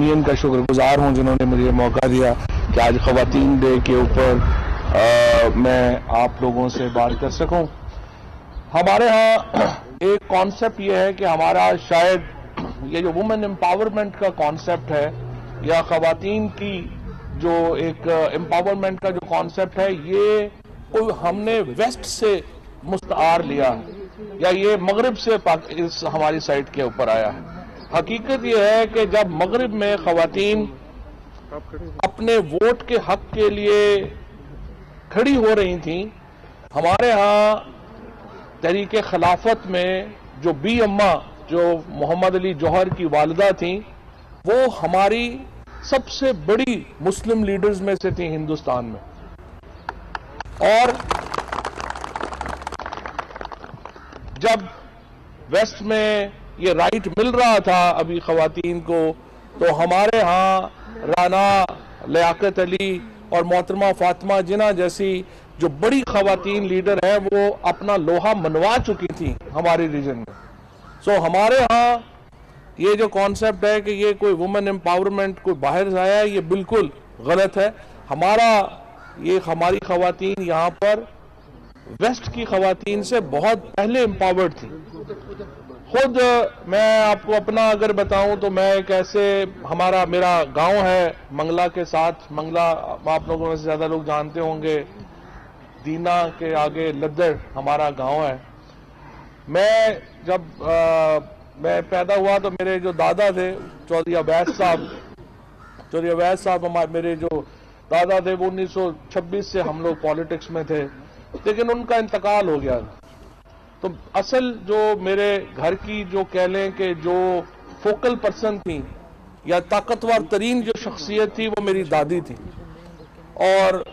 Union का शुक्रगुजार हूं जिन्होंने मुझे मौका दिया कि आज ख़वातीन डे के ऊपर मैं आप लोगों से बात कर सकूं। हमारे यहाँ एक कॉन्सेप्ट ये है कि हमारा शायद ये जो वुमेन एम्पावरमेंट का कॉन्सेप्ट है या ख़वातीन की जो एक एम्पावरमेंट का जो कॉन्सेप्ट है ये कोई हमने वेस्ट से मुस्तार लिया है या ये मगरिब से इस हमारी साइड के ऊपर आया है। हकीकत यह है कि जब मगरिब में ख़वातीन अपने वोट के हक के लिए खड़ी हो रही थी, हमारे यहाँ तहरीके खिलाफत में जो बी अम्मा जो मोहम्मद अली जौहर की वालिदा थी वो हमारी सबसे बड़ी मुस्लिम लीडर्स में से थी हिंदुस्तान में। और जब वेस्ट में ये राइट मिल रहा था अभी ख़वातीन को, तो हमारे यहाँ राना लियाकत अली और मोहतरमा फातिमा जिन्ना जैसी जो बड़ी ख़वातीन लीडर हैं वो अपना लोहा मनवा चुकी थी हमारे रीजन में। सो हमारे यहाँ ये जो कॉन्सेप्ट है कि ये कोई वुमेन एम्पावरमेंट कोई बाहर से आया है, ये बिल्कुल गलत है। हमारी ख़वातीन यहाँ पर वेस्ट की ख़वातीन से बहुत पहले एम्पावर्ड थी। खुद मैं आपको अपना अगर बताऊं तो मैं एक ऐसे मेरा गांव है मंगला के साथ, मंगला आप लोगों में से ज्यादा लोग जानते होंगे, दीना के आगे लद्दर हमारा गांव है। मैं जब मैं पैदा हुआ तो मेरे जो दादा थे चौधरी अवैस साहब मेरे जो दादा थे वो 1926 से हम लोग पॉलिटिक्स में थे, लेकिन उनका इंतकाल हो गया। तो असल जो मेरे घर की जो कह लें कि जो फोकल पर्सन थी या ताकतवर तरीन जो शख्सियत थी वो मेरी दादी थी। और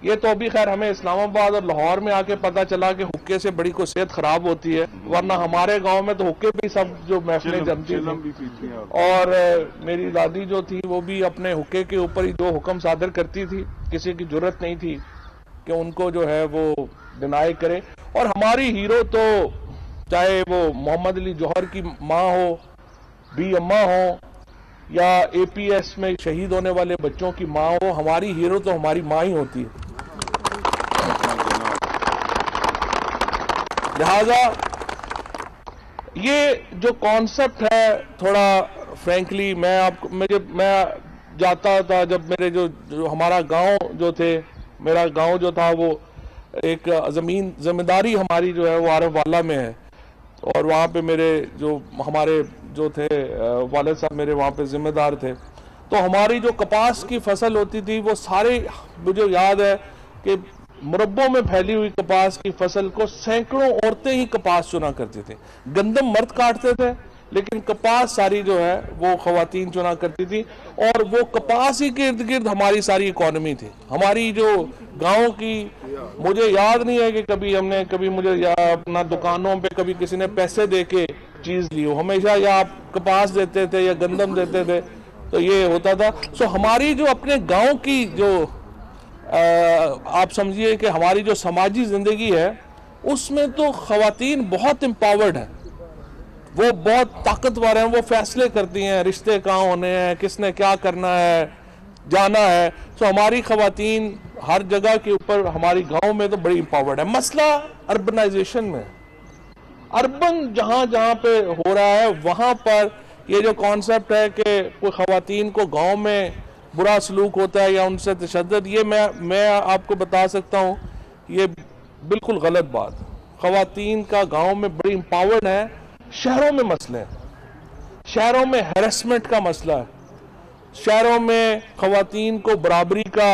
ये तो अभी खैर हमें इस्लामाबाद और लाहौर में आके पता चला कि हुक्के से बड़ी को सेहत खराब होती है, वरना हमारे गांव में तो हुक्के भी सब जो महफिलें जमती थी। और मेरी दादी जो थी वो भी अपने हुक्के के ऊपर ही जो हुक्म सादर करती थी, किसी की जरूरत नहीं थी कि उनको जो है वो डिनाई करे। और हमारी हीरो तो चाहे वो मोहम्मद अली जौहर की माँ हो, बी अम्मा हो या APS में शहीद होने वाले बच्चों की माँ हो, हमारी हीरो तो हमारी माँ ही होती है। लिहाजा ये जो कॉन्सेप्ट है थोड़ा फ्रैंकली मैं जाता था जब मेरे जो हमारा गांव जो थे, मेरा गांव जो था वो एक जिम्मेदारी हमारी जो है वो आरफ वाला में है, और वहाँ पे मेरे हमारे जो थे वालिद साहब मेरे वहाँ पे जिम्मेदार थे। तो हमारी जो कपास की फसल होती थी वो सारे, मुझे याद है कि मुरब्बों में फैली हुई कपास की फसल को सैकड़ों औरतें ही कपास चुना करती थी। गंदम मर्द काटते थे लेकिन कपास सारी जो है वो ख़वातीन चुना करती थी, और वो कपास ही के इर्द गिर्द हमारी सारी इकॉनमी थी। हमारी जो गांव की, मुझे याद नहीं है कि कभी मुझे अपना दुकानों पे कभी किसी ने पैसे दे के चीज़ ली हो, हमेशा या आप कपास देते थे या गंदम देते थे, तो ये होता था। सो हमारी जो अपने गाँव की जो आप समझिए कि हमारी जो समाजी ज़िंदगी है उसमें तो ख़वातीन बहुत एम्पावर्ड है, वो बहुत ताकतवर हैं, वो फैसले करती हैं रिश्ते कहाँ होने हैं, किसने क्या करना है, जाना है। तो हमारी ख़वातीन हर जगह के ऊपर, हमारी गांव में तो बड़ी एम्पावर्ड है। मसला अर्बनाइजेशन में, अर्बन जहाँ जहाँ पे हो रहा है वहाँ पर ये जो कॉन्सेप्ट है कि कोई ख़वातीन को गांव में बुरा सलूक होता है या उनसे तशद्दुद, ये मैं आपको बता सकता हूँ ये बिल्कुल गलत बात। ख़वातीन का गाँव में बड़ी एम्पावर्ड है। शहरों में मसले हैं, शहरों में हैरेसमेंट का मसला है, शहरों में ख़वातीन को बराबरी का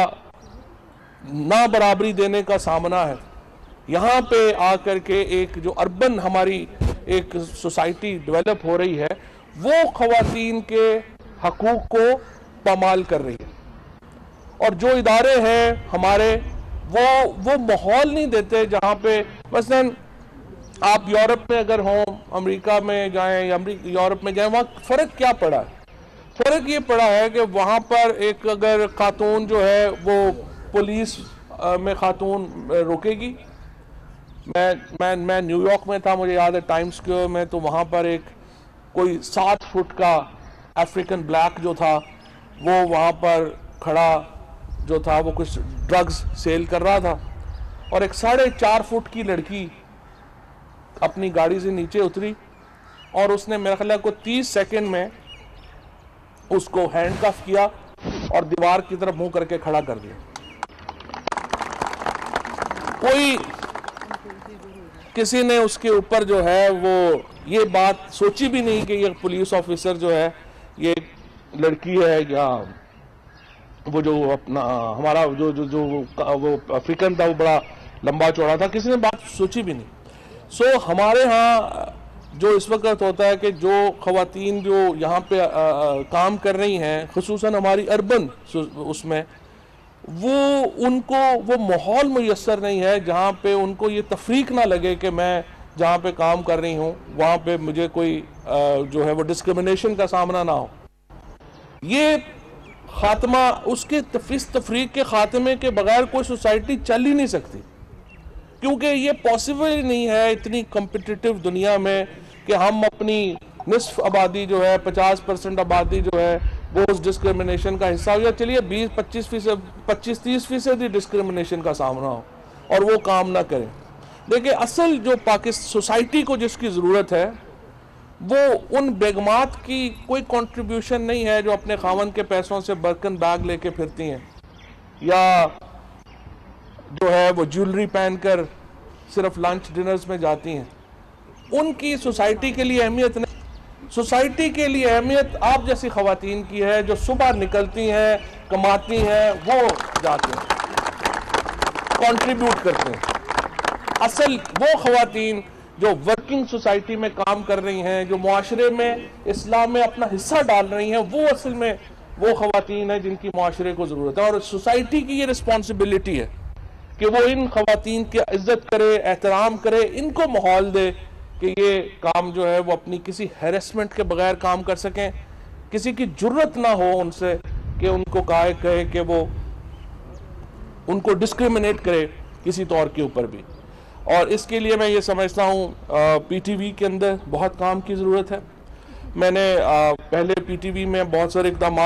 ना बराबरी देने का सामना है। यहाँ पे आकर के एक जो अर्बन हमारी एक सोसाइटी डेवलप हो रही है वो ख़वातीन के हकूक़ को पामाल कर रही है, और जो इदारे हैं हमारे वो माहौल नहीं देते जहाँ पे मसलन आप यूरोप में अगर हों, अमेरिका में जाएं या यूरोप में जाएं, वहाँ फ़र्क क्या पड़ा है? फ़र्क ये पड़ा है कि वहाँ पर एक अगर खातून जो है वो पुलिस में खातून रोकेगी। मैं न्यूयॉर्क में था, मुझे याद है टाइम्स स्क्वायर में, तो वहाँ पर एक कोई 7 फुट का अफ्रीकन ब्लैक जो था वो वहाँ पर खड़ा जो था वो कुछ ड्रग्स सेल कर रहा था, और एक 4.5 फुट की लड़की अपनी गाड़ी से नीचे उतरी और उसने मेरे ख्याल को 30 सेकंड में उसको हैंडकफ किया और दीवार की तरफ मुंह करके खड़ा कर दिया। कोई किसी ने उसके ऊपर जो है वो ये बात सोची भी नहीं कि ये पुलिस ऑफिसर जो है ये लड़की है या वो जो अपना हमारा जो जो जो वो अफ्रीकन था वो बड़ा लंबा चौड़ा था, किसी ने बात सोची भी नहीं। सो हमारे यहाँ जो इस वक्त होता है कि जो ख़वातीन जो यहाँ पे काम कर रही हैं, खुसूसन हमारी अर्बन उसमें, वो उनको वो माहौल मुयस्सर नहीं है जहाँ पे उनको ये तफरीक ना लगे कि मैं जहाँ पे काम कर रही हूँ वहाँ पे मुझे कोई जो है वो डिस्क्रिमिनेशन का सामना ना हो। ये खात्मा उसके तफरीक के खात्मे के बगैर कोई सोसाइटी चल ही नहीं सकती, क्योंकि ये पॉसिबल ही नहीं है इतनी कम्पिटिटिव दुनिया में कि हम अपनी निस्फ आबादी जो है 50% आबादी जो है वो उस डिस्क्रिमिनेशन का हिस्सा हो, या चलिए 25-30% डिस्क्रिमिनेशन का सामना हो और वो काम ना करें। देखिए असल जो पाकिस्तान सोसाइटी को जिसकी ज़रूरत है वो उन बेगमात की कोई कंट्रीब्यूशन नहीं है जो अपने खावन के पैसों से बर्तन बैग लेके फिरती हैं या जो है वो ज्वेलरी पहनकर सिर्फ लंच डिनर्स में जाती हैं। उनकी सोसाइटी के लिए अहमियत नहीं, सोसाइटी के लिए अहमियत आप जैसी ख़वातीन की है जो सुबह निकलती हैं, कमाती हैं, वो जाते हैं, कंट्रीब्यूट करते हैं। असल वो ख़वातीन जो वर्किंग सोसाइटी में काम कर रही हैं, जो मुआशरे में इस्लाम में अपना हिस्सा डाल रही हैं, वो असल में वो ख़वातीन है जिनकी मुआशरे को ज़रूरत है। और सोसाइटी की ये रिस्पॉन्सिबिलिटी है कि वो इन ख़वातीन की इज्जत करे, एहतराम करे, इनको माहौल दे कि ये काम जो है वो अपनी किसी हैरेसमेंट के बगैर काम कर सकें, किसी की जुर्रत ना हो उनसे कि उनको कहे कि वो उनको डिस्क्रिमिनेट करे किसी तौर के ऊपर भी। और इसके लिए मैं ये समझता हूँ पीटीवी के अंदर बहुत काम की ज़रूरत है। मैंने पहले पीटीवी में बहुत सारे इक़दाम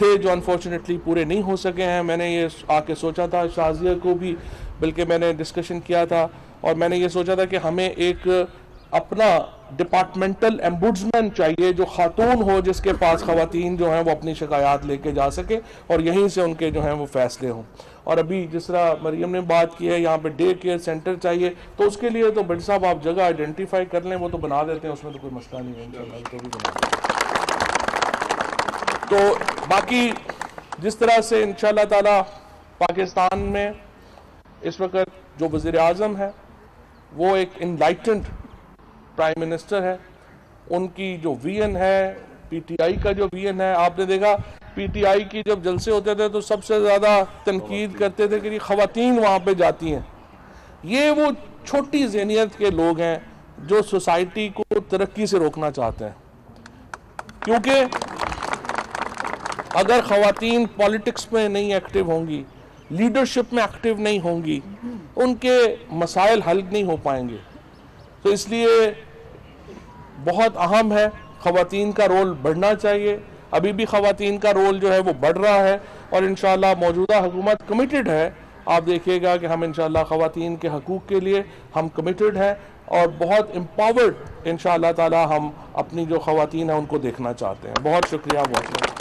थे जो अनफॉर्चुनेटली पूरे नहीं हो सके हैं। मैंने ये आके सोचा था, शाजिया को भी बल्कि मैंने डिस्कशन किया था, और मैंने ये सोचा था कि हमें एक अपना डिपार्टमेंटल एम्बुड्समैन चाहिए जो खातून हो, जिसके पास ख़वातीन जो हैं वो अपनी शिकायत लेके जा सके और यहीं से उनके जो हैं वो फैसले हों। और अभी जिस तरह मरियम ने बात की है यहाँ पे डे केयर सेंटर चाहिए, तो उसके लिए तो बड़ी साहब आप जगह आइडेंटिफाई कर लें, वो तो बना देते हैं, उसमें तो कोई मसला नहीं है इंशाल्लाह, तो भी बना तो बाकी जिस तरह से इंशाल्लाह ताला पाकिस्तान में इस वक्त जो वज़ीर आज़म है वो एक इनलाइटेंड प्राइम मिनिस्टर है, उनकी जो विजन है, पीटीआई का जो विजन है, आपने देखा पीटीआई की जब जलसे होते थे तो सबसे ज़्यादा तनकीद करते थे कि ख़वातीन वहाँ पे जाती हैं। ये वो छोटी ज़हनियत के लोग हैं जो सोसाइटी को तरक्की से रोकना चाहते हैं, क्योंकि अगर ख़वातीन पॉलिटिक्स में नहीं एक्टिव होंगी, लीडरशिप में एक्टिव नहीं होंगी, उनके मसाइल हल नहीं हो पाएंगे। तो इसलिए बहुत अहम है, ख़वातीन का रोल बढ़ना चाहिए। अभी भी ख़वातीन का रोल जो है वो बढ़ रहा है और इंशाअल्लाह मौजूदा हुकूमत कमिटेड है। आप देखिएगा कि हम इंशाअल्लाह ख़वातीन के हकूक़ के लिए हम कमिटेड हैं और बहुत एम्पावर्ड इंशाअल्लाह ताला हम अपनी जो ख़वातीन हैं उनको देखना चाहते हैं। बहुत शुक्रिया, बहुत